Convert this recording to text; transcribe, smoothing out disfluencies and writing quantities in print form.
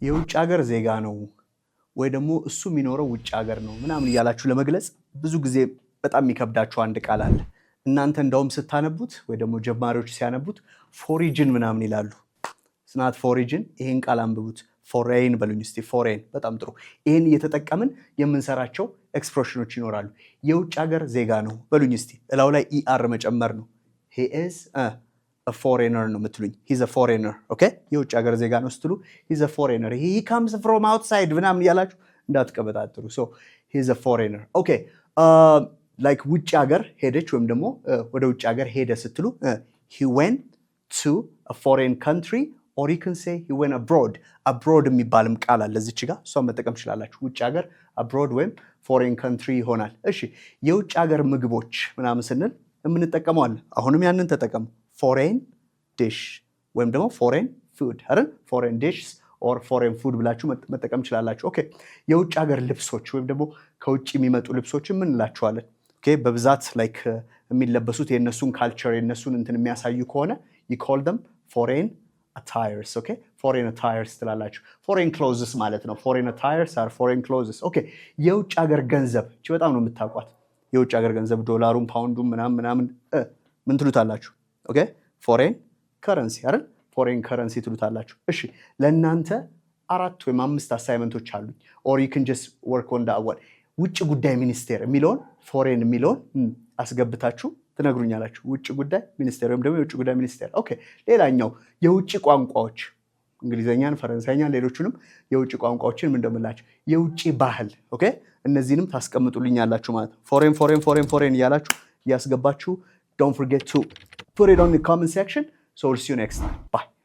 የውጭ ሀገር ዜጋ ነው ወይ ደግሞ እሱ የሚኖረው ውጭ ሀገር ነው ምናምን እያላችሁ ለመግለጽ ብዙ ጊዜ በጣም የሚከብዳችሁ አንድ ቃል አለ። እናንተ እንደውም ስታነቡት ወይ ደግሞ ጀማሪዎች ሲያነቡት ፎሪጅን ምናምን ይላሉ። ስናት ፎሪጅን ይሄን ቃል አንብቡት። ፎሬን በሉኝ እስቲ። ፎሬን በጣም ጥሩ። ይሄን እየተጠቀምን የምንሰራቸው ኤክስፕሬሽኖች ይኖራሉ። የውጭ ሀገር ዜጋ ነው በሉኝ እስቲ። እላው ላይ ኢአር መጨመር ነው። he is a foreigner ነው የምትሉኝ። he's a foreigner ኦኬ። የውጭ ሀገር ዜጋ ነው ስትሉ he's a foreigner he comes from outside ምናምን እያላችሁ እንዳትቀበጣጥሩ። so he's a foreigner ኦኬ። like ውጭ ሀገር ሄደች ወይም ደግሞ ወደ ውጭ ሀገር ሄደ ስትሉ he went to a foreign country or you can say he went abroad. abroad የሚባልም ቃል አለ እዚች ጋር እሷን መጠቀም ትችላላችሁ። ውጭ ሀገር abroad ወይም foreign country ይሆናል። እሺ የውጭ ሀገር ምግቦች ምናምን ስንል የምንጠቀመው አለ። አሁንም ያንን ተጠቀሙ። foreign dish ወይም ደግሞ foreign food አይደል? foreign dishes or foreign food ብላችሁ መጠቀም ትችላላችሁ። ኦኬ የውጭ ሀገር ልብሶች ወይም ደግሞ ከውጭ የሚመጡ ልብሶች ምን እንላቸዋለን? ኦኬ በብዛት like የሚለበሱት የነሱን ካልቸር የነሱን እንትን የሚያሳዩ ከሆነ you call them foreign attires ኦኬ foreign attires ትላላችሁ። foreign clothes ማለት ነው። foreign attires are foreign clothes ኦኬ። የውጭ ሀገር ገንዘብ እቺ በጣም ነው የምታውቋት። የውጭ ሀገር ገንዘብ ዶላሩን ፓውንዱን ምናምን ምን ትሉታላችሁ? ኦኬ foreign currency አይደል? foreign currency ትሉታላችሁ። እሺ ለእናንተ 4 ወይም 5 አሳይመንቶች አሉኝ or you can just work on that one። ውጭ ጉዳይ ሚኒስቴር የሚለውን foreign የሚለውን አስገብታችሁ ትነግሩኛላችሁ። ውጭ ጉዳይ ሚኒስቴር ወይም ደግሞ የውጭ ጉዳይ ሚኒስቴር ኦኬ። ሌላኛው የውጭ ቋንቋዎች እንግሊዘኛን፣ ፈረንሳይኛን ሌሎቹንም የውጭ ቋንቋዎችን ምን እንደምላችሁ የውጭ ባህል ኦኬ። እነዚህንም ታስቀምጡልኛላችሁ ማለት ነው። foreign እያላችሁ እያስገባችሁ don't forget to put it on the comment section. So we'll see you next time. Bye.